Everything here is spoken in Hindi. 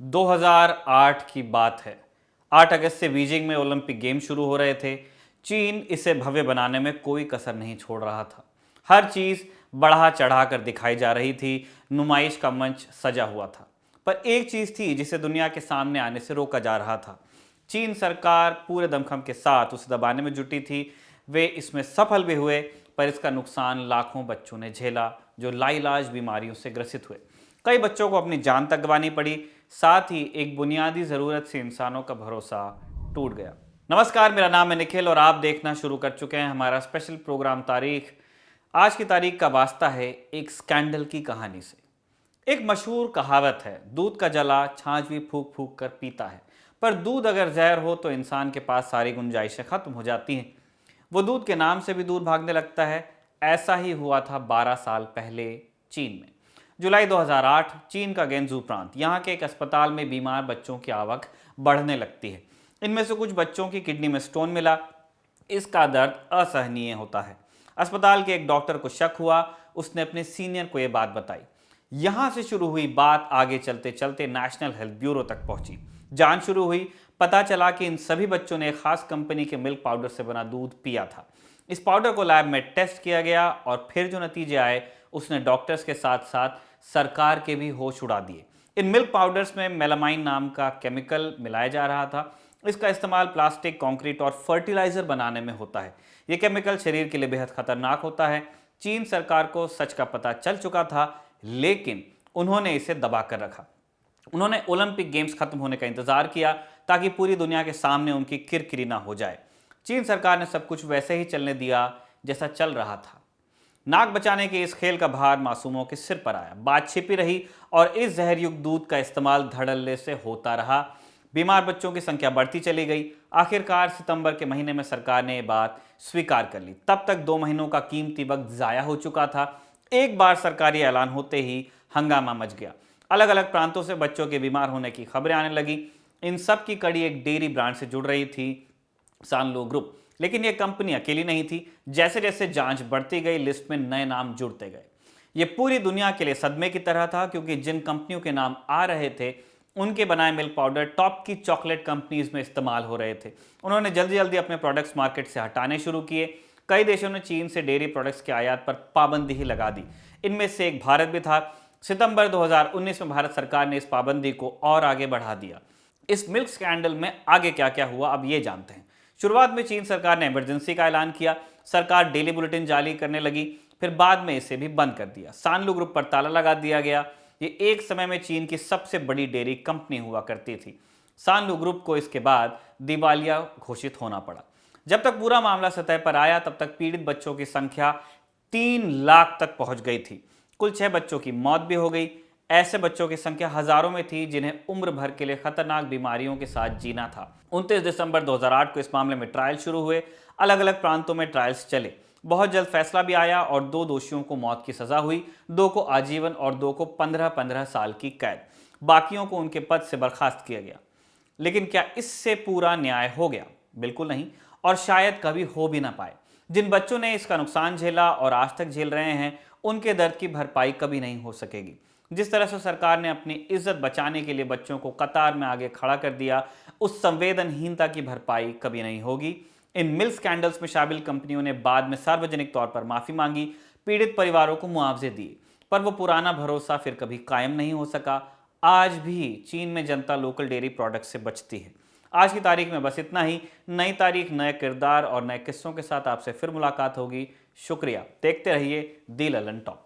2008 की बात है। 8 अगस्त से बीजिंग में ओलंपिक गेम शुरू हो रहे थे। चीन इसे भव्य बनाने में कोई कसर नहीं छोड़ रहा था। हर चीज बढ़ा चढ़ा कर दिखाई जा रही थी। नुमाइश का मंच सजा हुआ था। पर एक चीज थी जिसे दुनिया के सामने आने से रोका जा रहा था। चीन सरकार पूरे दमखम के साथ उसे दबाने में जुटी थी। वे इसमें सफल भी हुए, पर इसका नुकसान लाखों बच्चों ने झेला जो लाइलाज बीमारियों से ग्रसित हुए। कई बच्चों को अपनी जान तक गंवानी पड़ी। साथ ही एक बुनियादी जरूरत से इंसानों का भरोसा टूट गया। नमस्कार, मेरा नाम है निखिल और आप देखना शुरू कर चुके हैं हमारा स्पेशल प्रोग्राम तारीख। आज की तारीख का वास्ता है एक स्कैंडल की कहानी से। एक मशहूर कहावत है, दूध का जला छाछ भी फूक फूक कर पीता है। पर दूध अगर जहर हो तो इंसान के पास सारी गुंजाइशें खत्म हो जाती हैं। वो दूध के नाम से भी दूर भागने लगता है। ऐसा ही हुआ था 12 साल पहले चीन में। जुलाई 2008, चीन का गेंजू प्रांत। यहाँ के एक अस्पताल में बीमार बच्चों की आवक बढ़ने लगती है। इनमें से कुछ बच्चों की किडनी में स्टोन मिला। इसका दर्द असहनीय होता है। अस्पताल के एक डॉक्टर को शक हुआ। उसने अपने सीनियर को यह बात बताई। यहां से शुरू हुई बात आगे चलते चलते नेशनल हेल्थ ब्यूरो तक पहुंची। जांच शुरू हुई। पता चला कि इन सभी बच्चों ने एक खास कंपनी के मिल्क पाउडर से बना दूध पिया था। इस पाउडर को लैब में टेस्ट किया गया और फिर जो नतीजे आए उसने डॉक्टर्स के साथ साथ सरकार के भी होश उड़ा दिए। इन मिल्क पाउडर्स में मेलामाइन नाम का केमिकल मिलाया जा रहा था। इसका इस्तेमाल प्लास्टिक, कंक्रीट और फर्टिलाइजर बनाने में होता है। यह केमिकल शरीर के लिए बेहद खतरनाक होता है। चीन सरकार को सच का पता चल चुका था, लेकिन उन्होंने इसे दबा कर रखा। उन्होंने ओलंपिक गेम्स खत्म होने का इंतजार किया ताकि पूरी दुनिया के सामने उनकी किरकिरी ना हो जाए। चीन सरकार ने सब कुछ वैसे ही चलने दिया जैसा चल रहा था। नाक बचाने के इस खेल का भार मासूमों के सिर पर आया। बात छिपी रही और इस जहरयुक्त दूध का इस्तेमाल धड़ल्ले से होता रहा। बीमार बच्चों की संख्या बढ़ती चली गई। आखिरकार सितंबर के महीने में सरकार ने यह बात स्वीकार कर ली। तब तक 2 महीनों का कीमती वक्त जाया हो चुका था। एक बार सरकारी ऐलान होते ही हंगामा मच गया। अलग अलग प्रांतों से बच्चों के बीमार होने की खबरें आने लगी। इन सब की कड़ी एक डेयरी ब्रांड से जुड़ रही थी, सानलो ग्रुप। लेकिन यह कंपनी अकेली नहीं थी। जैसे जैसे जांच बढ़ती गई, लिस्ट में नए नाम जुड़ते गए। यह पूरी दुनिया के लिए सदमे की तरह था, क्योंकि जिन कंपनियों के नाम आ रहे थे उनके बनाए मिल्क पाउडर टॉप की चॉकलेट कंपनीज में इस्तेमाल हो रहे थे। उन्होंने जल्दी जल्दी अपने प्रोडक्ट्स मार्केट से हटाने शुरू किए। कई देशों ने चीन से डेयरी प्रोडक्ट्स के आयात पर पाबंदी ही लगा दी। इनमें से एक भारत भी था। सितंबर 2019 में भारत सरकार ने इस पाबंदी को और आगे बढ़ा दिया। इस मिल्क स्कैंडल में आगे क्या क्या हुआ, अब ये जानते हैं। शुरुआत में चीन सरकार ने इमरजेंसी का ऐलान किया। सरकार डेली बुलेटिन जारी करने लगी। फिर बाद में इसे भी बंद कर दिया। सानलू ग्रुप पर ताला लगा दिया गया। ये एक समय में चीन की सबसे बड़ी डेयरी कंपनी हुआ करती थी। सानलू ग्रुप को इसके बाद दिवालिया घोषित होना पड़ा। जब तक पूरा मामला सतह पर आया, तब तक पीड़ित बच्चों की संख्या 3 लाख तक पहुंच गई थी। कुल 6 बच्चों की मौत भी हो गई। ऐसे बच्चों की संख्या हजारों में थी जिन्हें उम्र भर के लिए खतरनाक बीमारियों के साथ जीना था। 29 दिसंबर 2008 को इस मामले में ट्रायल शुरू हुए। अलग अलग प्रांतों में ट्रायल्स चले। बहुत जल्द फैसला भी आया और 2 दोषियों को मौत की सजा हुई। 2 को आजीवन और 2 को 15-15 साल की कैद। बाकियों को उनके पद से बर्खास्त किया गया। लेकिन क्या इससे पूरा न्याय हो गया? बिल्कुल नहीं, और शायद कभी हो भी ना पाए। जिन बच्चों ने इसका नुकसान झेला और आज तक झेल रहे हैं, उनके दर्द की भरपाई कभी नहीं हो सकेगी। जिस तरह से सरकार ने अपनी इज्जत बचाने के लिए बच्चों को कतार में आगे खड़ा कर दिया, उस संवेदनहीनता की भरपाई कभी नहीं होगी। इन मिल्क स्कैंडल्स में शामिल कंपनियों ने बाद में सार्वजनिक तौर पर माफी मांगी, पीड़ित परिवारों को मुआवजे दिए, पर वो पुराना भरोसा फिर कभी कायम नहीं हो सका। आज भी चीन में जनता लोकल डेयरी प्रोडक्ट से बचती है। आज की तारीख में बस इतना ही। नई तारीख, नए किरदार और नए किस्सों के साथ आपसे फिर मुलाकात होगी। शुक्रिया। देखते रहिए दी ललन टॉप।